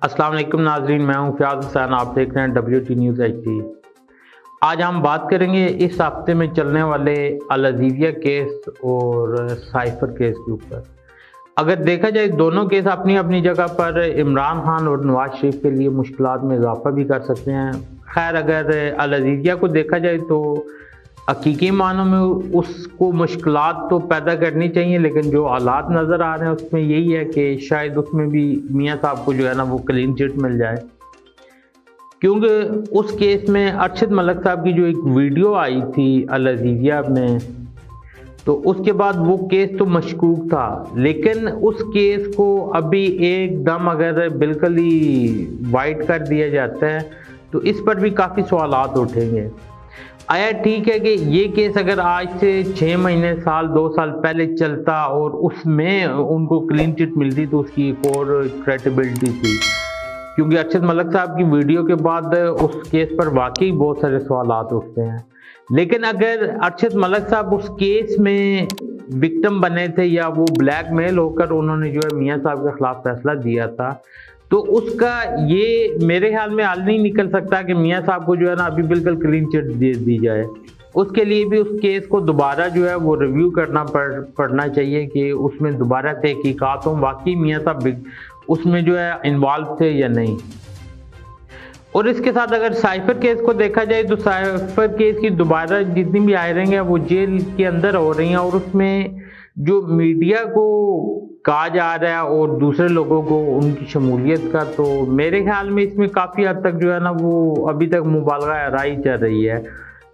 अस्सलाम वालेकुम नाजरीन, मैं हूं फ़याज़ हुसैन। आप देख रहे हैं WT न्यूज़ HD। आज हम बात करेंगे इस हफ्ते में चलने वाले अल अज़ीज़िया केस और साइफ़र केस के ऊपर। अगर देखा जाए दोनों केस अपनी अपनी जगह पर इमरान खान और नवाज शरीफ के लिए मुश्किलात में इजाफा भी कर सकते हैं। खैर, अगर अल अज़ीज़िया को देखा जाए तो हकीकी मानों में उसको मुश्किलात तो पैदा करनी चाहिए, लेकिन जो हालात नज़र आ रहे हैं उसमें यही है कि शायद उसमें भी मियाँ साहब को जो है ना वो क्लीन चिट मिल जाए। क्योंकि उस केस में अरशद मलिक साहब की जो एक वीडियो आई थी अल अज़ीज़िया में, तो उसके बाद वो केस तो मशकूक था, लेकिन उस केस को अभी एकदम अगर बिल्कुल ही वाइट कर दिया जाता है तो इस पर भी काफ़ी सवालात उठेंगे। आया ठीक है कि ये केस अगर आज से 6 महीने, साल, 2 साल पहले चलता और उसमें उनको क्लीन चिट मिलती तो उसकी एक और क्रेडिबिलिटी थी, क्योंकि अरशद मलिक साहब की वीडियो के बाद उस केस पर वाकई बहुत सारे सवालात उठते हैं। लेकिन अगर अरशद मलिक साहब उस केस में विक्टिम बने थे या वो ब्लैकमेल होकर उन्होंने जो है मियाँ साहब के खिलाफ फैसला दिया था, तो उसका ये मेरे ख्याल में हल नहीं निकल सकता कि मियाँ साहब को जो है ना अभी बिल्कुल क्लीन चिट दे दी जाए। उसके लिए भी उस केस को दोबारा जो है वो रिव्यू करना पड़ना चाहिए कि उसमें दोबारा तहकीकात हों, वाकई मियाँ साहब उसमें जो है इन्वॉल्व थे या नहीं। और इसके साथ अगर साइफर केस को देखा जाए तो साइफर केस की दोबारा जितनी भी हायरिंग है वो जेल के अंदर हो रही हैं, और उसमें जो मीडिया को कहा जा रहा है और दूसरे लोगों को उनकी शमूलियत का, तो मेरे ख्याल में इसमें काफ़ी हद तक जो है ना वो अभी तक मुबालगा राय चल रही है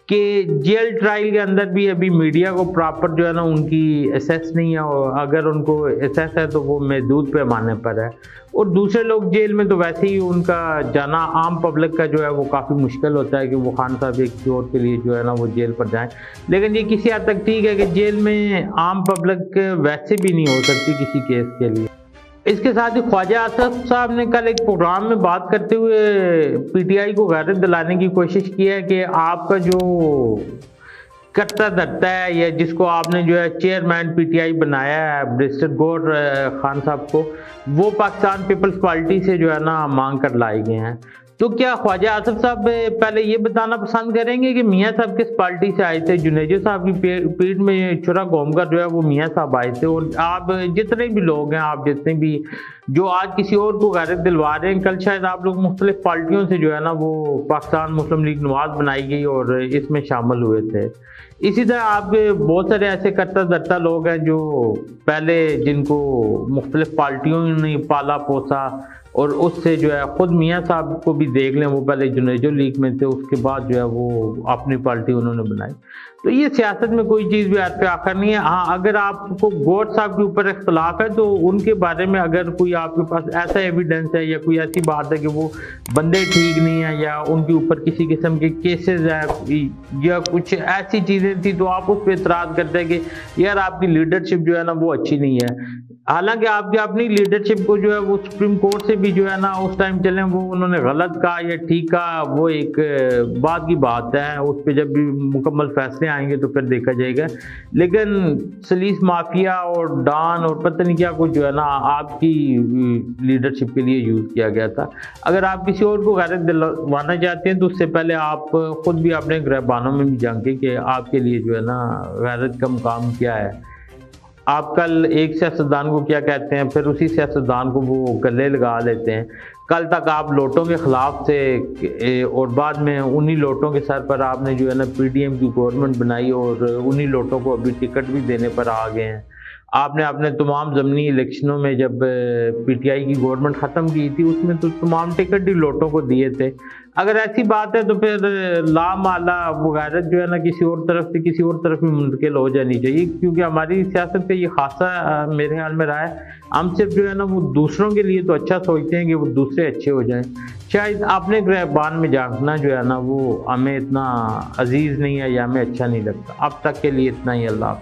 कि जेल ट्रायल के अंदर भी अभी मीडिया को प्रॉपर जो है ना उनकी एसेस नहीं है, और अगर उनको एसेस है तो वो महदूद पैमाने पर है। और दूसरे लोग जेल में तो वैसे ही उनका जाना आम पब्लिक का जो है वो काफ़ी मुश्किल होता है कि वो खान साहब एक चोर के लिए जो है ना वो जेल पर जाएं। लेकिन ये किसी हद तक ठीक है कि जेल में आम पब्लिक वैसे भी नहीं हो सकती किसी केस के लिए। इसके साथ ही ख्वाजा आसिफ साहब ने कल एक प्रोग्राम में बात करते हुए PTI को गैरत दिलाने की कोशिश की है कि आपका जो करता धरता है या जिसको आपने जो है चेयरमैन PTI बनाया है बैरिस्टर गौहर खान साहब को, वो पाकिस्तान पीपल्स पार्टी से जो है ना मांग कर लाए गए हैं। तो क्या ख्वाजा आसिफ साहब पहले ये बताना पसंद करेंगे कि मियाँ साहब किस पार्टी से आए थे? जुनेजो साहब की पीठ में छुरा घूमकर जो है वो मियाँ साहब आए थे, और आप जितने भी लोग हैं, आप जितने भी जो आज किसी और को गैरत दिलवा रहे हैं, कल शायद आप लोग मुख्तलिफ पार्टियों से जो है ना वो पाकिस्तान मुस्लिम लीग नवाज बनाई गई और इसमें शामिल हुए थे। इसी तरह आप बहुत सारे ऐसे करता धरता लोग हैं जो पहले जिनको मुख्तलिफ पार्टियों ने पाला पोसा, और उससे जो है ख़ुद मियाँ साहब को भी देख लें, वो पहले जुनेजो लीग में थे, उसके बाद जो है वो अपनी पार्टी उन्होंने बनाई। तो ये सियासत में कोई चीज़ भी पे आखिर नहीं है। हाँ, अगर आपको गौहर साहब के ऊपर इख्तलाफ है तो उनके बारे में अगर कोई आपके पास ऐसा एविडेंस है या कोई ऐसी बात है कि वो बंदे ठीक नहीं है या उनके ऊपर किसी किस्म के केसेस है या कुछ ऐसी चीज़ें थी, तो आप उस पर एतराज़ करते हैं कि यार आपकी लीडरशिप जो है ना वो अच्छी नहीं है। हालांकि आपकी अपनी लीडरशिप को जो है वो सुप्रीम कोर्ट से भी जो है ना उस टाइम चले वो उन्होंने गलत कहा या ठीक कहा, वो एक बात की बात है, उस पर जब भी मुकम्मल फैसले आएंगे तो फिर देखा जाएगा। लेकिन सलीस माफिया और डॉन और पता नहीं क्या कुछ जो है ना आपकी लीडरशिप के लिए यूज़ किया गया था। अगर आप किसी और को गैरत दिलवाना चाहते हैं तो उससे पहले आप खुद भी अपने गिरबानों में भी झांकें कि आपके लिए जो है ना गैरत का मुकाम क्या है। आप कल एक सियासतदान को क्या कहते हैं, फिर उसी सियासतदान को वो गले लगा लेते हैं। कल तक आप लोटों के ख़िलाफ़ थे और बाद में उन्हीं लोटों के सर पर आपने जो है ना PDM की गवर्नमेंट बनाई और उन्हीं लोटों को अभी टिकट भी देने पर आ गए हैं। आपने अपने तमाम ज़मीनी इलेक्शनों में जब PTI की गवर्नमेंट ख़त्म की थी उसमें तो तमाम टिकट ही लोटों को दिए थे। अगर ऐसी बात है तो फिर लामाला वो गैरत जो है ना किसी और तरफ से किसी और तरफ में मुंतकिल हो जानी चाहिए, क्योंकि हमारी सियासत का ये खासा मेरे ख्याल में रहा है, हम सिर्फ जो है ना वो दूसरों के लिए तो अच्छा सोचते हैं कि वो दूसरे अच्छे हो जाएं। शायद अपने गिरबान में झांकना जो है ना वो हमें इतना अजीज़ नहीं है या हमें अच्छा नहीं लगता। अब तक के लिए इतना ही। अल्लाह।